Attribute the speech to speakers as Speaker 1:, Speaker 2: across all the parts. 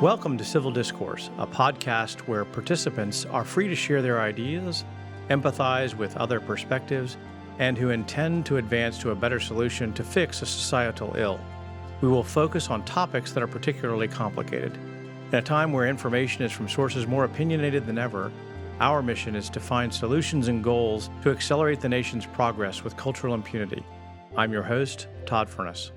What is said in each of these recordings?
Speaker 1: Welcome to Civil Discourse, a podcast where participants are free to share their ideas, empathize with other perspectives, and who intend to advance to a better solution to fix a societal ill. We will focus on topics that are particularly complicated. In a time where information is from sources more opinionated than ever, our mission is to find solutions and goals to accelerate the nation's progress with cultural impunity. I'm your host, Todd Furniss.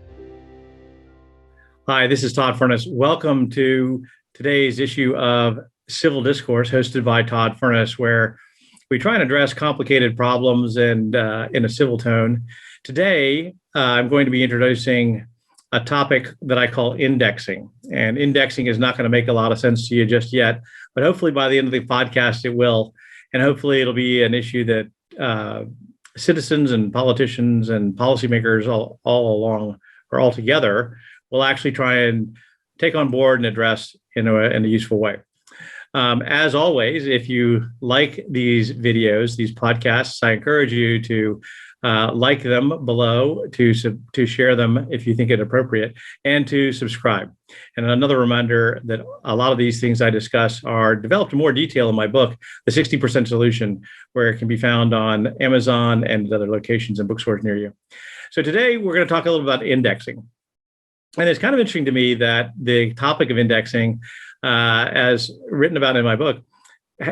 Speaker 1: Hi, this is Todd Furniss. Welcome to today's issue of Civil Discourse, hosted by Todd Furniss, where we try and address complicated problems and in a civil tone. Today, I'm going to be introducing a topic that I call indexing. And indexing is not going to make a lot of sense to you just yet, but hopefully by the end of the podcast, it will. And hopefully it'll be an issue that citizens and politicians and policymakers all along or all together will actually try and take on board and address in a useful way. As always, if you like these videos, these podcasts, I encourage you to like them below, to share them if you think it appropriate, and to subscribe. And another reminder that a lot of these things I discuss are developed in more detail in my book, The 60% Solution, where it can be found on Amazon and other locations and bookstores near you. So today we're going to talk a little about indexing. And it's kind of interesting to me that the topic of indexing, as written about in my book,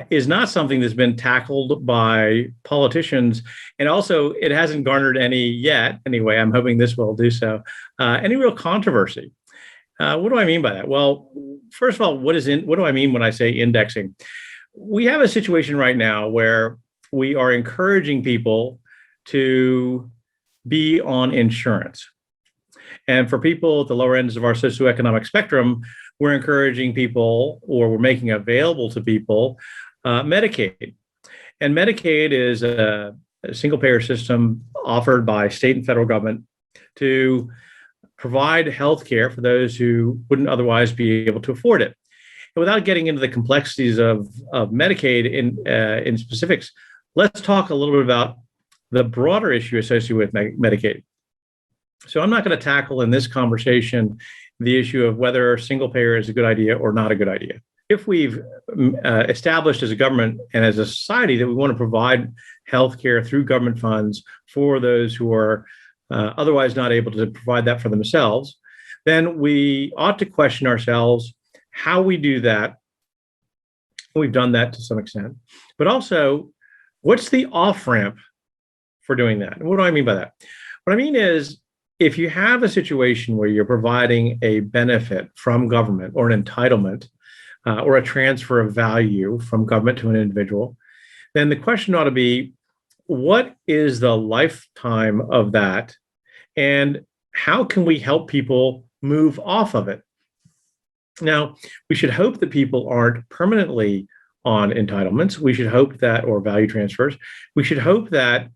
Speaker 1: is not something that's been tackled by politicians. And also, it hasn't garnered any yet, anyway, I'm hoping this will do so, any real controversy. What do I mean by that? Well, first of all, what do I mean when I say indexing? We have a situation right now where we are encouraging people to be on insurance. And for people at the lower ends of our socioeconomic spectrum, we're encouraging people, or we're making available to people, Medicaid. And Medicaid is a single-payer system offered by state and federal government to provide health care for those who wouldn't otherwise be able to afford it. And without getting into the complexities of Medicaid in specifics, let's talk a little bit about the broader issue associated with Medicaid. So I'm not going to tackle in this conversation the issue of whether single payer is a good idea or not a good idea. If we've established as a government and as a society that we want to provide healthcare through government funds for those who are otherwise not able to provide that for themselves, then we ought to question ourselves how we do that. We've done that to some extent, but also what's the off-ramp for doing that? And what do I mean by that? What I mean is, if you have a situation where you're providing a benefit from government or an entitlement or a transfer of value from government to an individual, then the question ought to be, what is the lifetime of that? And how can we help people move off of it? Now, we should hope that people aren't permanently on entitlements. We should hope that, or value transfers, we should hope that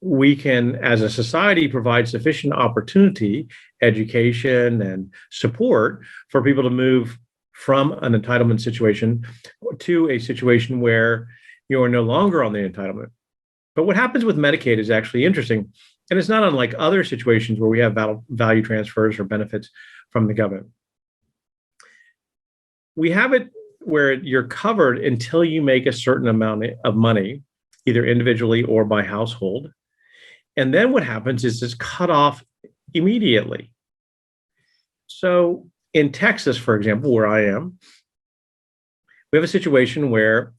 Speaker 1: we can, as a society, provide sufficient opportunity, education, and support for people to move from an entitlement situation to a situation where you are no longer on the entitlement. But what happens with Medicaid is actually interesting, and it's not unlike other situations where we have value transfers or benefits from the government. We have it where you're covered until you make a certain amount of money, either individually or by household. And then what happens is it's cut off immediately. So in Texas, for example, where I am, we have a situation where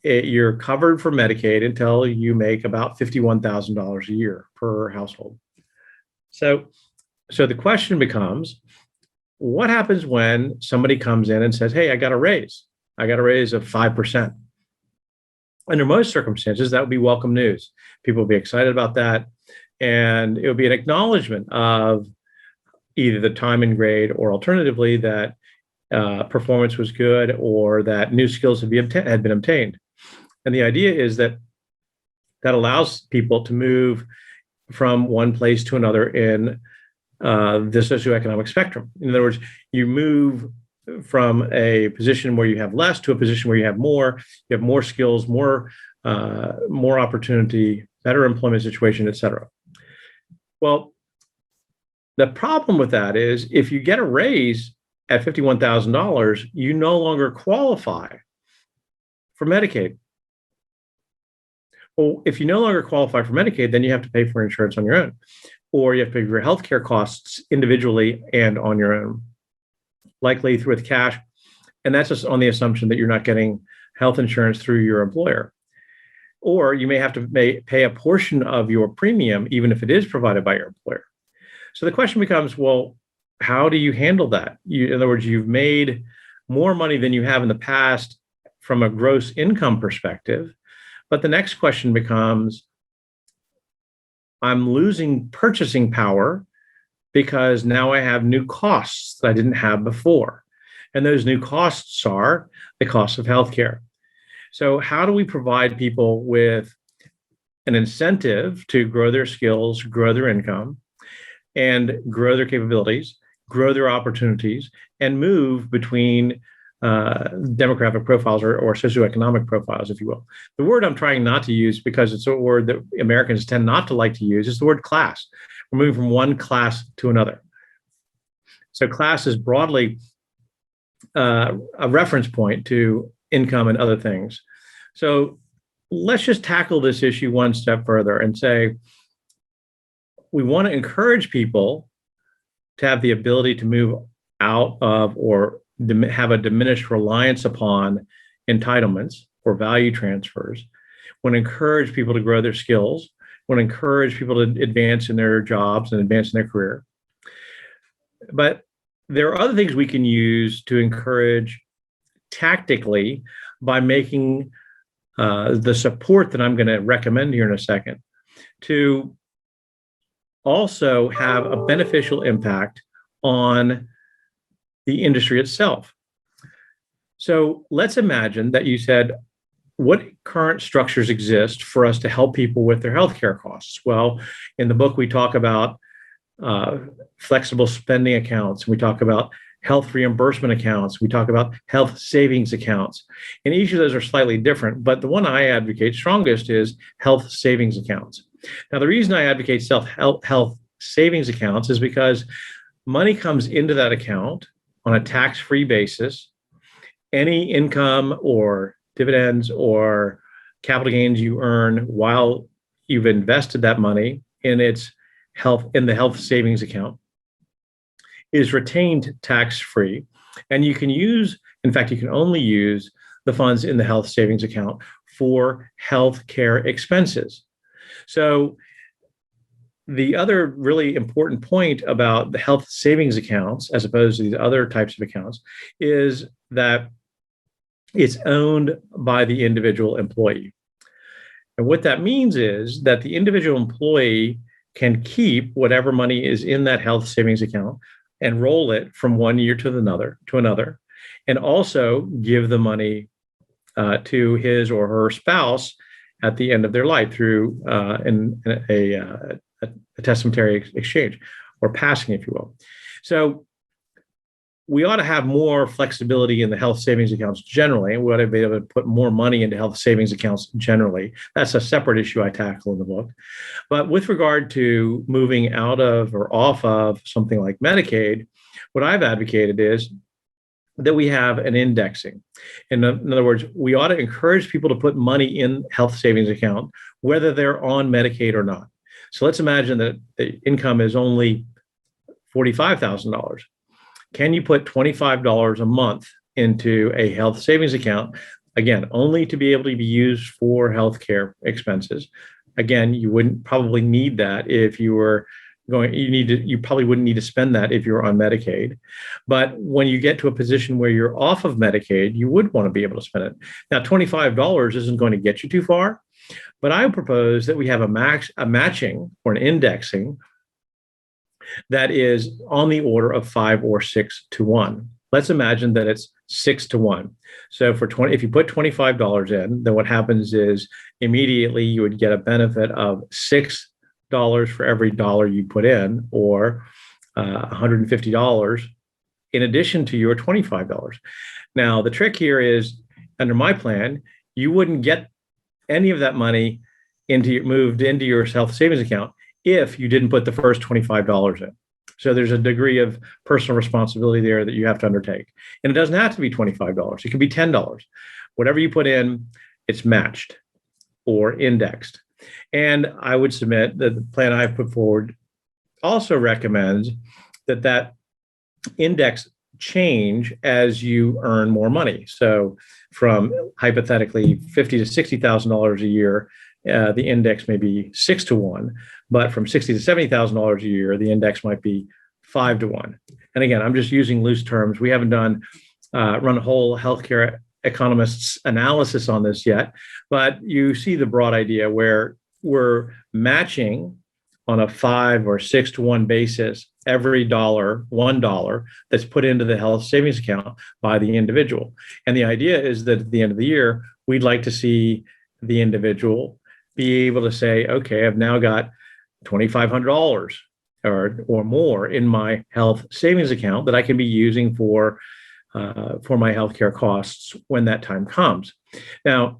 Speaker 1: you're covered for Medicaid until you make about $51,000 a year per household. So the question becomes, what happens when somebody comes in and says, hey, I got a raise. I got a raise of 5%. Under most circumstances, that would be welcome news. People would be excited about that. And it would be an acknowledgement of either the time and grade, or alternatively, that performance was good, or that new skills had been obtained. And the idea is that allows people to move from one place to another in the socioeconomic spectrum. In other words, you move from a position where you have less to a position where you have more skills, more opportunity, better employment situation, et cetera. Well, the problem with that is if you get a raise, at $51,000, you no longer qualify for Medicaid. Well, if you no longer qualify for Medicaid, then you have to pay for insurance on your own, or you have to pay for your healthcare costs individually and on your own, likely with cash. And that's just on the assumption that you're not getting health insurance through your employer. Or you may have to pay a portion of your premium, even if it is provided by your employer. So the question becomes, well, how do you handle that? In other words, you've made more money than you have in the past from a gross income perspective. But the next question becomes, I'm losing purchasing power because now I have new costs that I didn't have before. And those new costs are the cost of healthcare. So how do we provide people with an incentive to grow their skills, grow their income, and grow their capabilities, grow their opportunities, and move between demographic profiles or socioeconomic profiles, if you will? The word I'm trying not to use, because it's a word that Americans tend not to like to use, is the word class. We're moving from one class to another. So class is broadly a reference point to income and other things. So let's just tackle this issue one step further and say, we want to encourage people to have the ability to move out of or have a diminished reliance upon entitlements or value transfers. We want to encourage people to grow their skills. We want to encourage people to advance in their jobs and advance in their career. But there are other things we can use to encourage tactically by making the support that I'm going to recommend here in a second to also have a beneficial impact on the industry itself. So let's imagine that you said, what current structures exist for us to help people with their healthcare costs? Well, in the book, we talk about flexible spending accounts. We talk about health reimbursement accounts. We talk about health savings accounts. And each of those are slightly different, but the one I advocate strongest is health savings accounts. Now, the reason I advocate health savings accounts is because money comes into that account on a tax-free basis. Any income or dividends or capital gains you earn while you've invested that money in the health savings account is retained tax-free. And you can only use the funds in the health savings account for healthcare expenses. So the other really important point about the health savings accounts, as opposed to these other types of accounts, is that it's owned by the individual employee. And what that means is that the individual employee can keep whatever money is in that health savings account and roll it from one year to another, and also give the money to his or her spouse at the end of their life through a testamentary exchange or passing, if you will. So we ought to have more flexibility in the health savings accounts generally, and we ought to be able to put more money into health savings accounts generally. That's a separate issue I tackle in the book. But with regard to moving out of or off of something like Medicaid, what I've advocated is that we have an indexing. In other words, we ought to encourage people to put money in health savings account, whether they're on Medicaid or not. So let's imagine that the income is only $45,000. Can you put $25 a month into a health savings account? Again, only to be able to be used for healthcare expenses. Again, you wouldn't probably need that if you were you probably wouldn't need to spend that if you're on Medicaid. But when you get to a position where you're off of Medicaid, you would want to be able to spend it. Now, $25 isn't going to get you too far, but I would propose that we have a matching or an indexing that is on the order of 5 or 6 to 1. Let's imagine that it's 6 to 1. So if you put $25 in, then what happens is immediately you would get a benefit of $6 for every dollar you put in, or $150 in addition to your $25. Now, the trick here is, under my plan, you wouldn't get any of that money moved into your health savings account if you didn't put the first $25 in. So there's a degree of personal responsibility there that you have to undertake. And it doesn't have to be $25. It can be $10. Whatever you put in, it's matched or indexed. And I would submit that the plan I've put forward also recommends that index change as you earn more money. So from hypothetically $50,000 to $60,000 a year, the index may be 6 to 1, but from $60,000 to $70,000 a year, the index might be 5 to 1. And again, I'm just using loose terms. We haven't run a whole healthcare economists analysis on this yet, but you see the broad idea where we're matching on a 5 or 6 to 1 basis every $1 that's put into the health savings account by the individual. And the idea is that at the end of the year, we'd like to see the individual be able to say, okay, I've now got $2,500 or more in my health savings account that I can be using for my healthcare costs when that time comes. Now,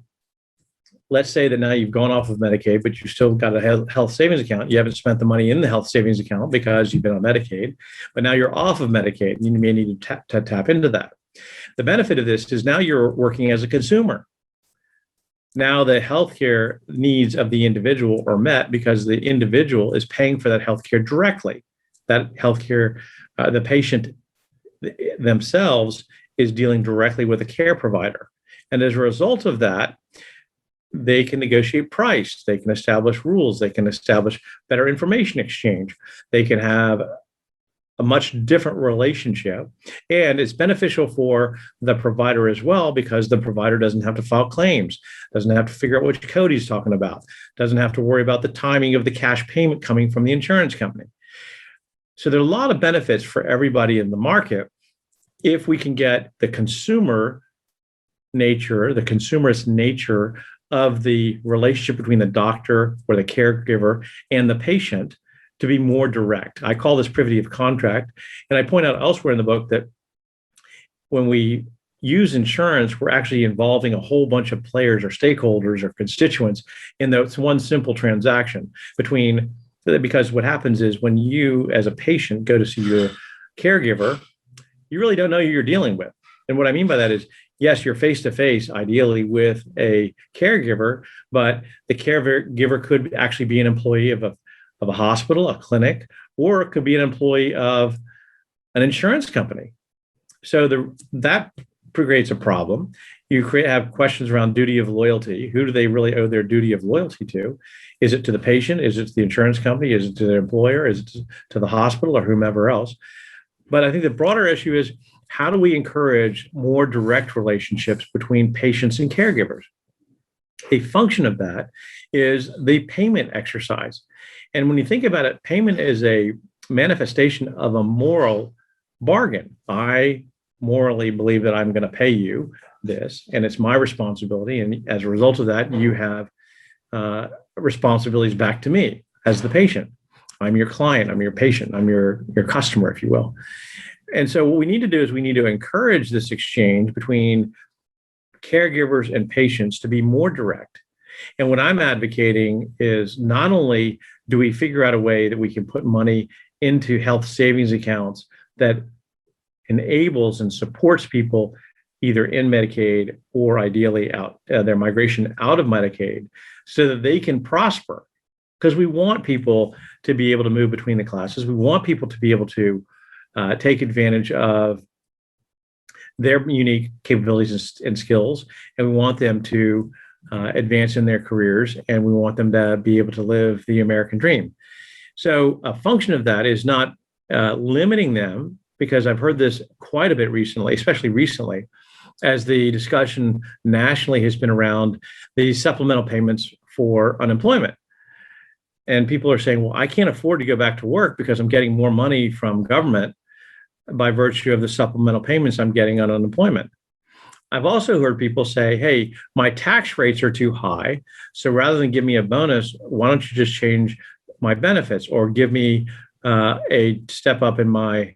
Speaker 1: let's say that now you've gone off of Medicaid, but you still got a health savings account. You haven't spent the money in the health savings account because you've been on Medicaid, but now you're off of Medicaid and you may need to tap into that. The benefit of this is now you're working as a consumer. Now the healthcare needs of the individual are met because the individual is paying for that healthcare directly. That healthcare, the patient themselves is dealing directly with a care provider. And as a result of that, they can negotiate price, they can establish rules, they can establish better information exchange, they can have a much different relationship. And it's beneficial for the provider as well, because the provider doesn't have to file claims, doesn't have to figure out which code he's talking about, doesn't have to worry about the timing of the cash payment coming from the insurance company. So there are a lot of benefits for everybody in the market if we can get the consumer nature, the consumerist nature of the relationship between the doctor or the caregiver and the patient to be more direct. I call this privity of contract. And I point out elsewhere in the book that when we use insurance, we're actually involving a whole bunch of players or stakeholders or constituents in this one simple transaction because what happens is when you as a patient go to see your caregiver, you really don't know who you're dealing with. And what I mean by that is, yes, you're face-to-face, ideally, with a caregiver, but the caregiver could actually be an employee of a hospital, a clinic, or it could be an employee of an insurance company. So that creates a problem. You have questions around duty of loyalty. Who do they really owe their duty of loyalty to? Is it to the patient? Is it to the insurance company? Is it to the employer? Is it to the hospital or whomever else? But I think the broader issue is, how do we encourage more direct relationships between patients and caregivers? A function of that is the payment exercise. And when you think about it, payment is a manifestation of a moral bargain. I morally believe that I'm going to pay you this, and it's my responsibility. And as a result of that, you have responsibilities back to me as the patient. I'm your client, I'm your patient, I'm your customer, if you will. And so what we need to do is we need to encourage this exchange between caregivers and patients to be more direct. And what I'm advocating is not only do we figure out a way that we can put money into health savings accounts that enables and supports people either in Medicaid or ideally out their migration out of Medicaid so that they can prosper. Because we want people to be able to move between the classes. We want people to be able to take advantage of their unique capabilities and skills, and we want them to advance in their careers, and we want them to be able to live the American dream. So a function of that is not limiting them, because I've heard this quite a bit recently, especially recently, as the discussion nationally has been around the supplemental payments for unemployment. And people are saying, well, I can't afford to go back to work because I'm getting more money from government by virtue of the supplemental payments I'm getting on unemployment. I've also heard people say, hey, my tax rates are too high, so rather than give me a bonus, why don't you just change my benefits or give me a step up in my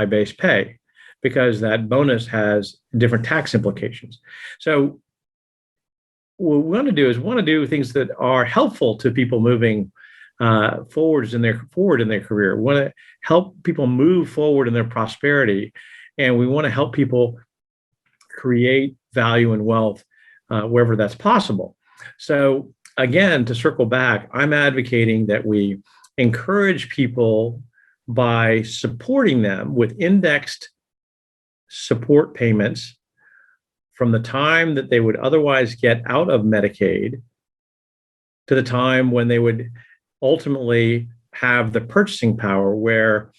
Speaker 1: base pay, because that bonus has different tax implications. So what we want to do is do things that are helpful to people moving forward in their career. We want to help people move forward in their prosperity, and we want to help people create value and wealth wherever that's possible. So again, to circle back, I'm advocating that we encourage people by supporting them with indexed support payments from the time that they would otherwise get out of Medicaid to the time when they would ultimately have the purchasing power where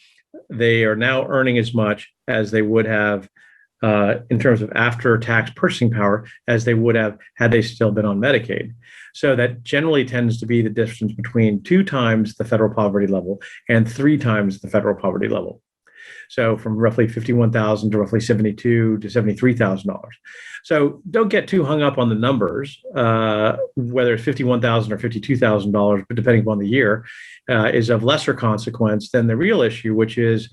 Speaker 1: they are now earning as much as they would have in terms of after-tax purchasing power as they would have had they still been on Medicaid. So that generally tends to be the difference between 2 times the federal poverty level and 3 times the federal poverty level. So from roughly $51,000 to roughly $72,000 to $73,000. So don't get too hung up on the numbers, whether it's $51,000 or $52,000, but depending upon the year, is of lesser consequence than the real issue, which is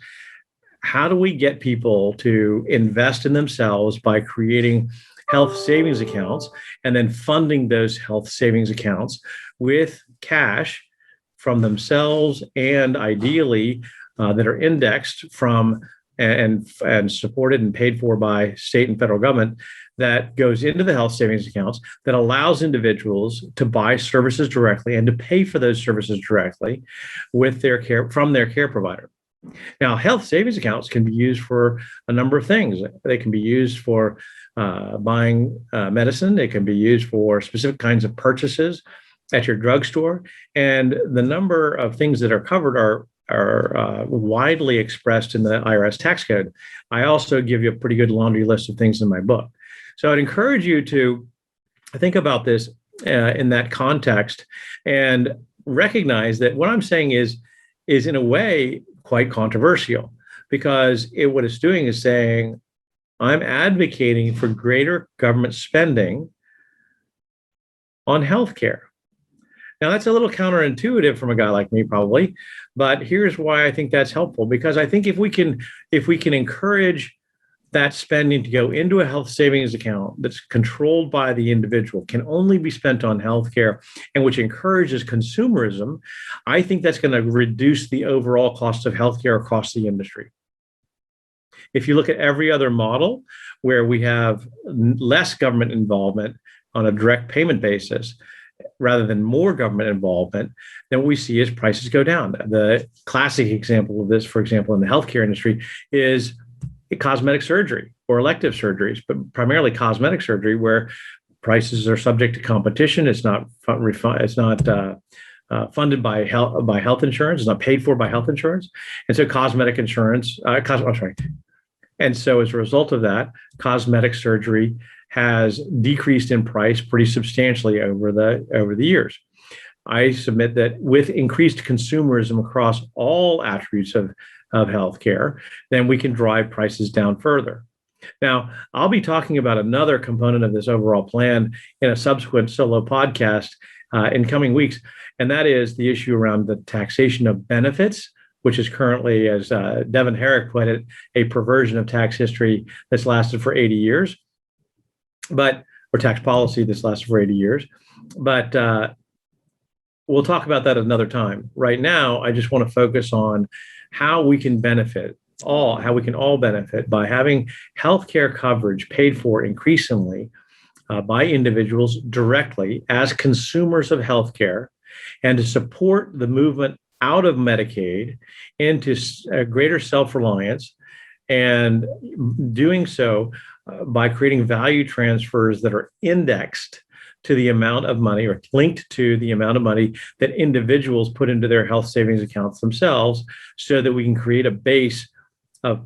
Speaker 1: how do we get people to invest in themselves by creating health savings accounts and then funding those health savings accounts with cash from themselves and ideally that are indexed from and supported and paid for by state and federal government that goes into the health savings accounts that allows individuals to buy services directly and to pay for those services directly with their care from their care provider. Now, health savings accounts can be used for a number of things. They can be used for buying medicine. They can be used for specific kinds of purchases at your drugstore. And the number of things that are covered are widely expressed in the IRS tax code. I also give you a pretty good laundry list of things in my book. So I'd encourage you to think about this in that context and recognize that what I'm saying is in a way quite controversial, because what it's doing is saying, I'm advocating for greater government spending on healthcare. Now, that's a little counterintuitive from a guy like me, probably, but here's why I think that's helpful. Because I think if we can encourage that spending to go into a health savings account that's controlled by the individual, can only be spent on healthcare, and which encourages consumerism, I think that's going to reduce the overall cost of healthcare across the industry. If you look at every other model where we have less government involvement on a direct payment basis, rather than more government involvement, then what we see is prices go down. The classic example of this, for example, in the healthcare industry is cosmetic surgery or elective surgeries, but primarily cosmetic surgery, where prices are subject to competition. It's not funded by health insurance. It's not paid for by health insurance, and so cosmetic insurance. And so as a result of that, cosmetic surgery has decreased in price pretty substantially over the years. I submit that with increased consumerism across all attributes of healthcare, then we can drive prices down further. Now, I'll be talking about another component of this overall plan in a subsequent solo podcast in coming weeks, and that is the issue around the taxation of benefits, which is currently, as Devin Herrick put it, a perversion of tax history that's lasted for 80 years, or tax policy that's lasted for 80 years. But we'll talk about that another time. Right now, I just want to focus on how we can all benefit by having healthcare coverage paid for increasingly by individuals directly as consumers of healthcare, and to support the movement out of Medicaid into greater self-reliance, and doing so by creating value transfers that are indexed to the amount of money or linked to the amount of money that individuals put into their health savings accounts themselves, so that we can create a base of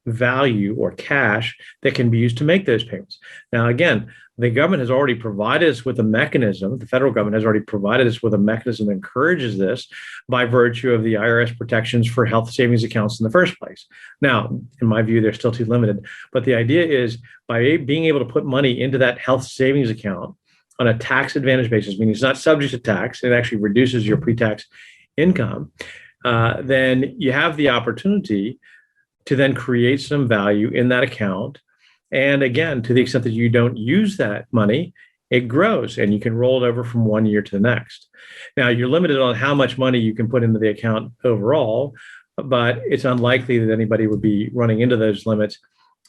Speaker 1: value or cash that can be used to make those payments. Now, again, the government has already provided us with a mechanism. The federal government has already provided us with a mechanism that encourages this by virtue of the IRS protections for health savings accounts in the first place. Now, in my view, they're still too limited. But the idea is by being able to put money into that health savings account on a tax advantage basis, meaning it's not subject to tax, it actually reduces your pre-tax income, then you have the opportunity to then create some value in that account. And again, to the extent that you don't use that money it grows and you can roll it over from one year to the next. Now, you're limited on how much money you can put into the account overall, but it's unlikely that anybody would be running into those limits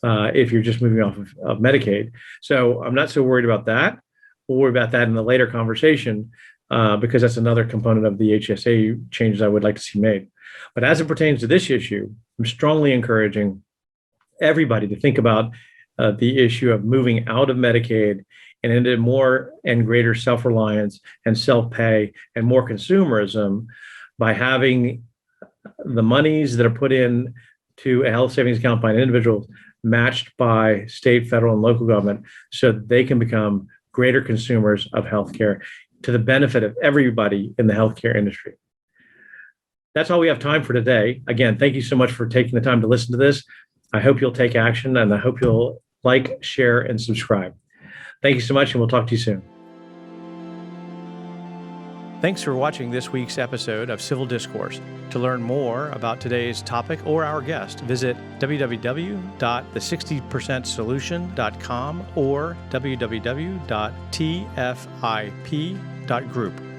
Speaker 1: if you're just moving off of Medicaid. So I'm not so worried about that. We'll worry about that in the later conversation because that's another component of the HSA changes I would like to see made. But as it pertains to this issue, I'm strongly encouraging everybody to think about the issue of moving out of Medicaid and into more and greater self-reliance and self-pay and more consumerism by having the monies that are put in to a health savings account by an individual matched by state, federal, and local government so that they can become greater consumers of healthcare to the benefit of everybody in the healthcare industry. That's all we have time for today. Again, thank you so much for taking the time to listen to this. I hope you'll take action, and I hope you'll like, share, and subscribe. Thank you so much, and we'll talk to you soon. Thanks for watching this week's episode of Civil Discourse. To learn more about today's topic or our guest, visit www.the60percentsolution.com or www.tfip.group.